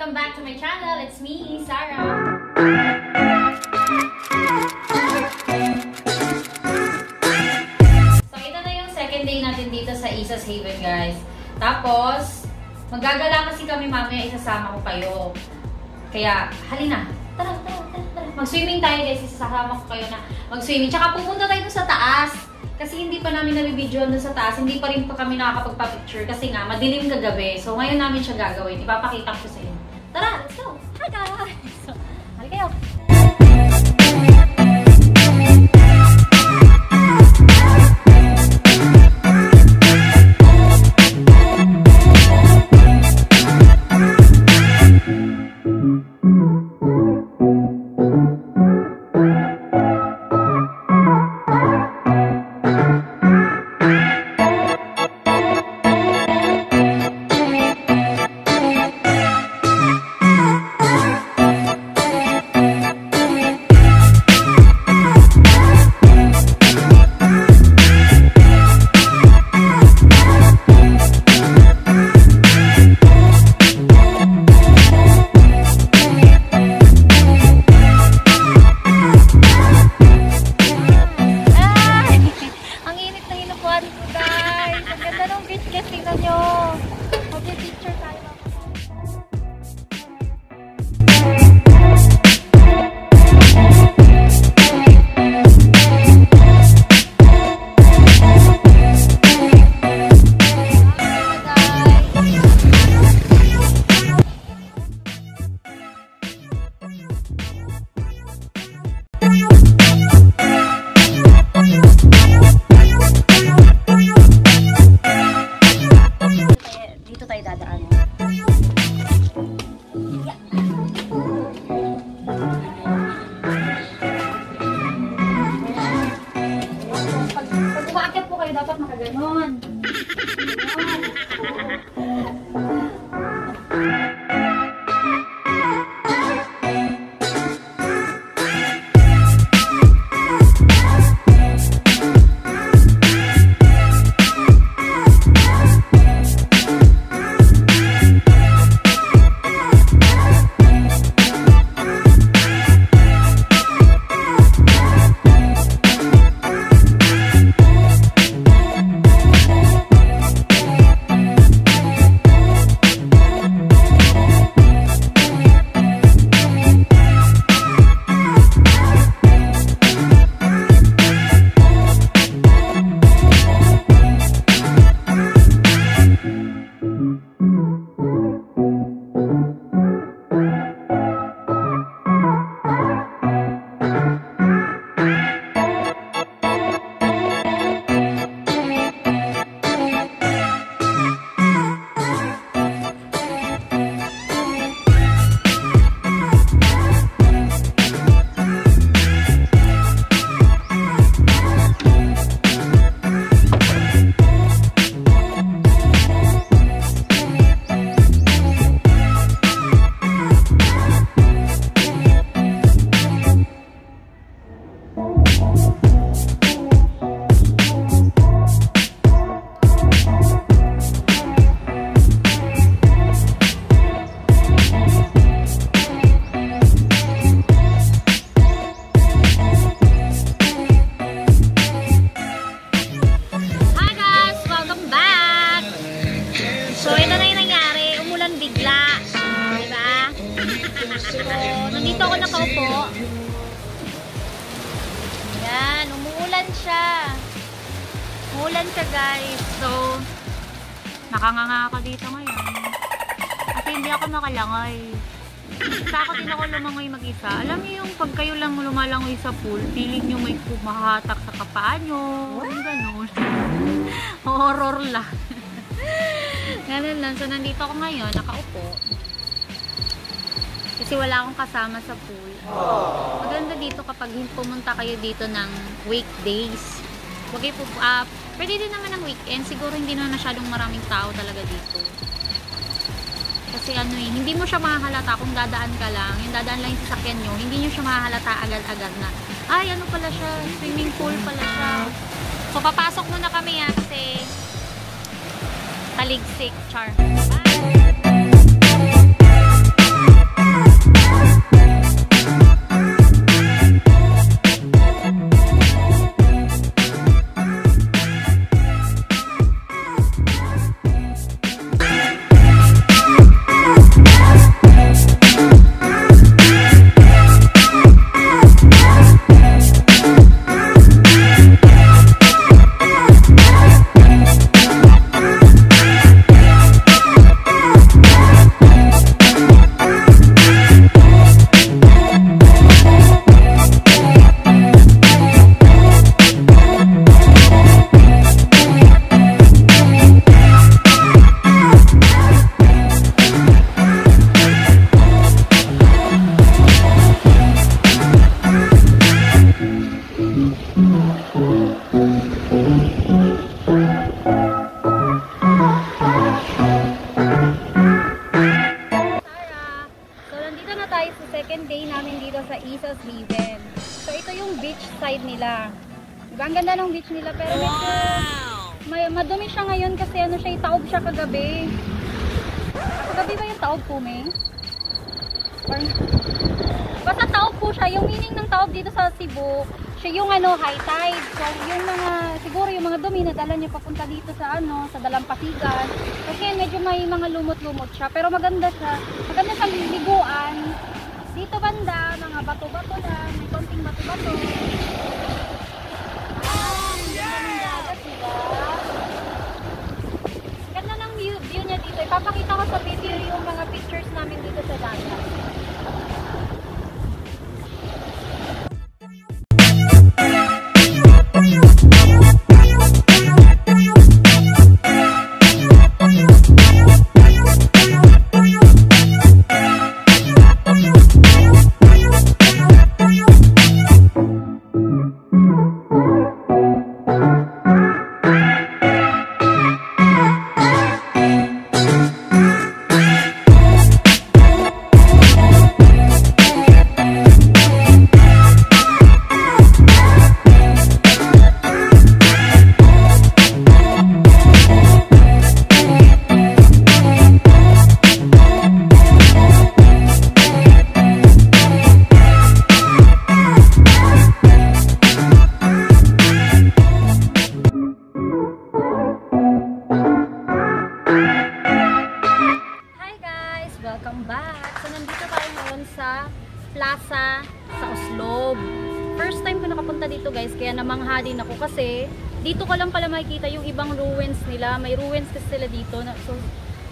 Welcome back to my channel. It's me, Sarah. So, ito na yung second day natin dito sa Issa's Haven, guys. Tapos, maggagala kasi kami mamaya, isasama ko kayo. Kaya, halina. Tara. Mag-swimming tayo, guys. Isasama ko kayo na mag-swimming. Tsaka pupunta tayo sa taas. Kasi hindi pa namin nabibidyoan dun sa taas. Hindi pa rin pa kami nakakapagpa-picture. Kasi nga, madilim kagabi. So, ngayon namin siya gagawin. Ipapakita ko sa inyo. Tara, let's go! Hi, guys! So, hali kayo! Dapat makaganon. Nandito ako nakaupo. Yan, umuulan siya. Umuulan siya, guys. So, nakanganga ako dito ngayon. Kasi hindi ako makalangoy. Sa ako din ako lumangoy mag-isa. Alam niyo yung pag kayo lang lumalangoy sa pool, feeling nyo may mahahatak sa kapaan nyo. Ganun. Horror lang. Ganun lang. So, nandito ako ngayon, nakaupo. Kasi wala akong kasama sa pool. Maganda dito kapag pumunta kayo dito ng weekdays. Okay po, pwede din naman ng weekend. Siguro hindi na masyadong maraming tao talaga dito. Kasi ano eh, hindi mo siya mahahalata kung dadaan ka lang. Yung dadaan lang yung sasakyan nyo, hindi nyo siya mahahalata agad-agad na, ay ano pala siya, swimming pool pala siya. So papasok muna kami kasi taligsik, char. Bye! second day namin dito sa Issa's Haven. So ito yung beach side nila. Diba? Ang ganda ng beach nila pero medyo madumi siya ngayon kasi ano siya, taob siya kagabi. Kagabi ba yung taob po, May? Basta taob po siya. Yung meaning ng taob dito sa Cebu, siya yung ano, high tide. So yung mga, siguro yung mga dumi na dala niya papunta dito sa ano, sa Dalampasigan. Kasi medyo may mga lumot-lumot siya. Pero maganda siya. Maganda siyang liguan. Dito banda, mga bato-bato lang. May konting bato-bato. Ganda ng view niya dito. Ipapakita ko sa video yung mga pictures namin dito sa dagat. Welcome back! So nandito tayo ngayon sa plaza sa Oslob. First time ko nakapunta dito guys, kaya namangha din ako kasi dito ko lang pala makikita yung ibang ruins nila. May ruins kasi sila dito. So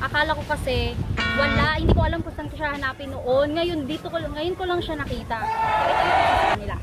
akala ko kasi wala, hindi ko alam kung saan ko siya hanapin noon. Ngayon ko lang siya nakita. So ito yung plaza nila.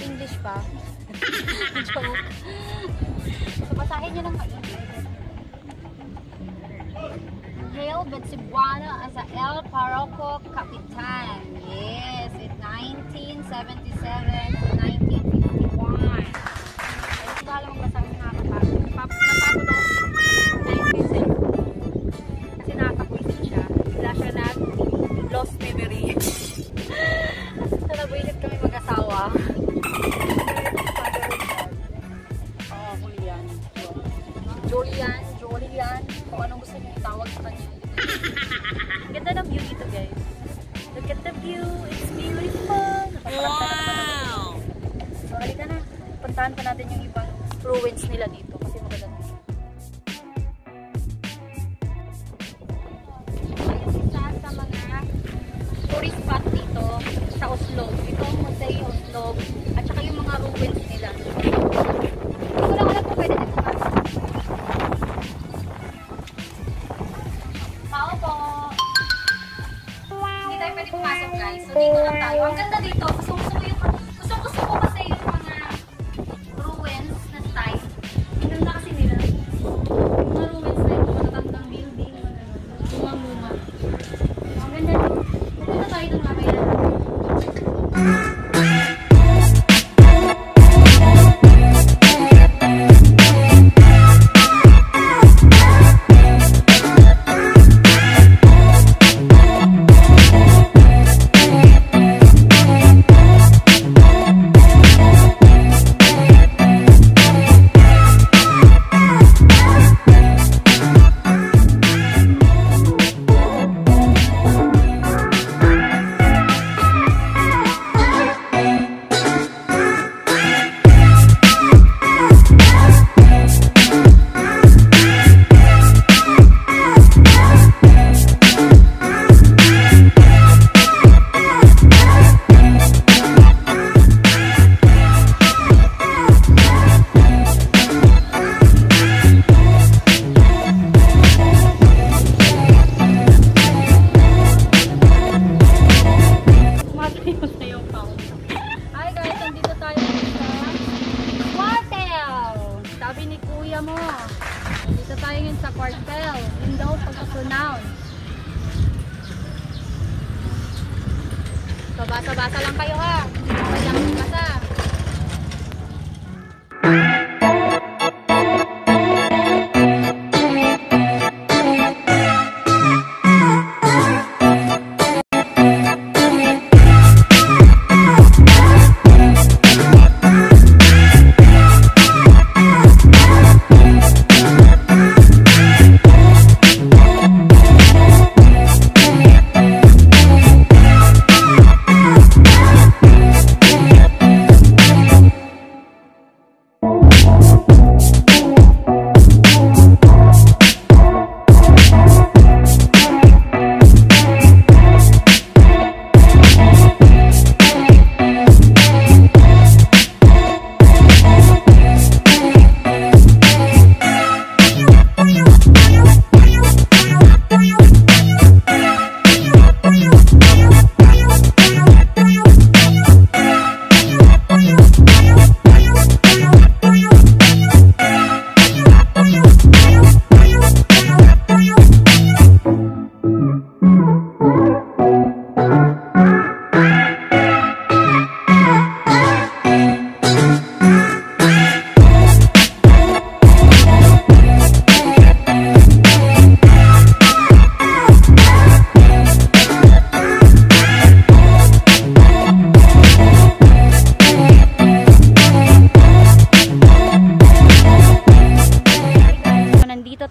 English pa. Joke. So, basahin nyo ng maigi. Hailed by Cebuano as a El Parroco Capitan. Yes, in 1977 to 1951. Ay, hindi ko alam magbasa kasi nakakapagod. Napagod ako 19th century. Kasi nakakapwisit siya. Bigla siya lost memory. So, nagwisit kami mag-asawa. Julian, kung anong gusto niyo itawag sa kanya. Ganda ng view dito guys. Look at the view, it's beautiful. Wow! Puntahan pa natin yung ibang ruins nila dito kasi maganda. Isa sa mga tourist spot dito sa Oslob. Ito ang Museo Oslob at saka yung mga ruins nila. Wala po pwede dito pa. Tao po. Hindi tayo pwede pumasok guys. So dito lang tayo. Ang ganda dito. Gusto ko kasi yung mga ruins na style. Ang ganda kasi nila. Mga ruins na yung matatandang building. Lumang-luma. Ang ganda dito. Pupunta tayo itong mamaya. Dito tayo ngayon sa quartel. Window pagka-pronounce. So, basa-basa lang kayo ha. Okay lang basa.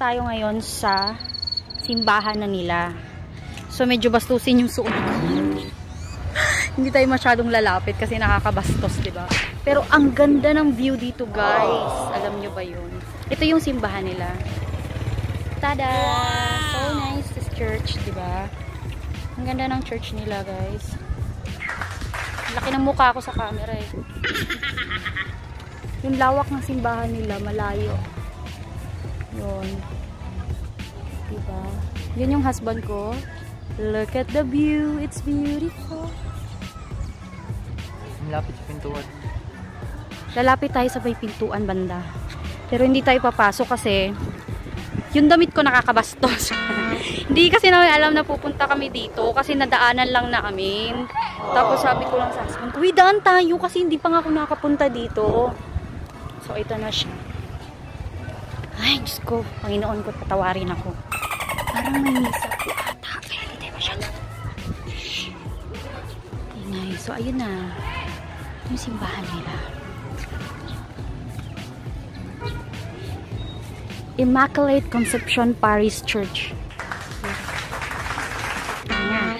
Tayo ngayon sa simbahan na nila. So medyo bastusin yung suot ko. Hindi tayo masyadong lalapit kasi nakakabastos, 'di ba? Pero ang ganda ng view dito, guys. Alam nyo ba 'yun? Ito yung simbahan nila. Tada! So nice this church, 'di ba? Ang ganda ng church nila, guys. Laki ng mukha ko sa camera eh. Yung lawak ng simbahan nila, malayo. Yun. Diba? Yun yung husband ko. Look at the view. It's beautiful. Malapit sa pintuan. Lalapit tayo sa may pintuan banda. Pero hindi tayo papasok kasi yung damit ko nakakabastos. Hindi kasi namin alam na pupunta kami dito kasi nadaanan lang namin. Tapos sabi ko lang sa husband ko, daan tayo kasi hindi pa nga ako nakapunta dito. So ito na siya. Ay, Diyos ko. Panginoon ko, patawarin ako. Parang may misa po ata. Kaya hindi tayo masyado. Ingay. So, ayun na. Yung simbahan nila. Immaculate Conception Parish Church. Ayan.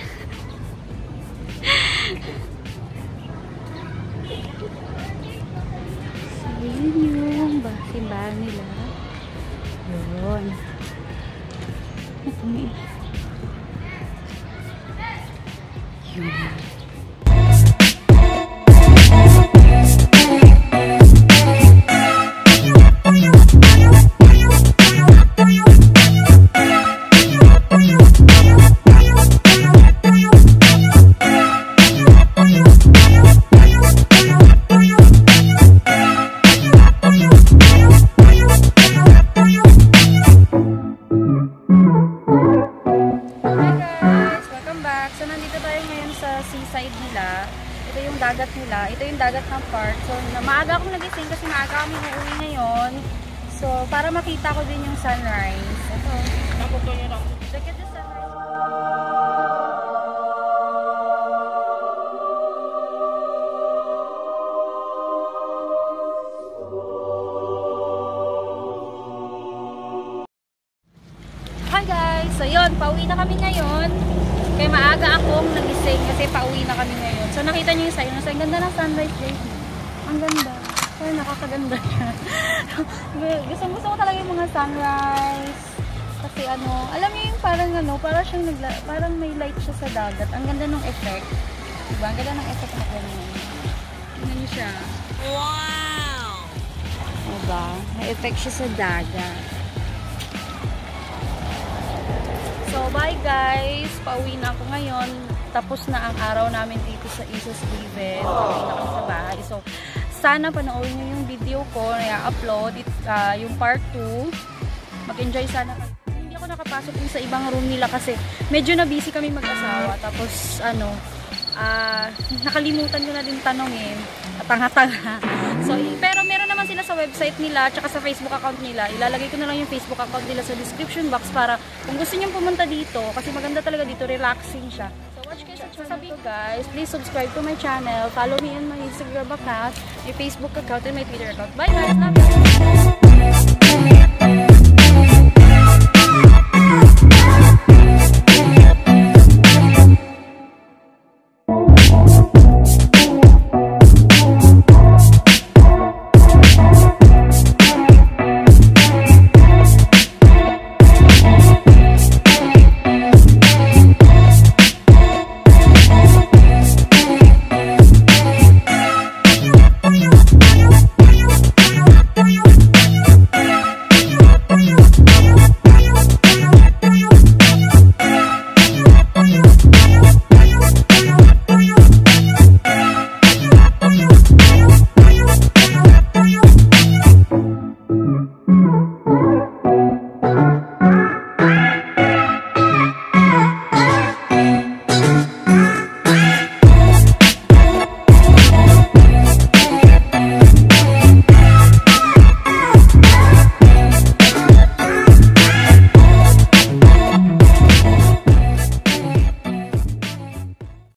nila. Ito yung dagat nila. Ito yung dagat ng park. So, maaga akong nagising kasi maaga kami uuwi ngayon. So, para makita ko din yung sunrise. Ito. Look at the sunrise. Hi guys! So, yun. Pauwi na kami ngayon. Kaya maaga akong nagising kasi pauwi na kami ngayon. So, nakita niyo yung sign. Ang ganda ng sunrise day. Ang ganda. Ay, nakakaganda siya. Gusto ko talaga yung mga sunrise. Kasi alam niyo yung parang siyang parang may light siya sa dagat. Ang ganda ng effect. Diba? Ang ganda ng effect na ganyan. Tingnan niyo siya. Wow! Diba? May effect siya sa dagat. So, bye guys! Pauwi na ako ngayon. Tapos na ang araw namin dito sa Issa's Haven. Pauwi na kami sa bahay. So, sana panoorin nyo yung video ko na i-upload. Yung part 2. Mag-enjoy sana kayo. Hindi ako nakapasok din sa ibang room nila kasi medyo na busy kami mag-asawa. Tapos, nakalimutan ko na din tanongin. Tanga-tanga. So, pero meron naman sila sa website nila tsaka sa Facebook account nila. Ilalagay ko na lang yung Facebook account nila sa description box para kung gusto nyo pumunta dito kasi maganda talaga dito, relaxing siya. So, watch kayo sa channel ko guys. Please subscribe to my channel. Follow me on my Instagram account, my Facebook account, and my Twitter account. Bye guys! Love you!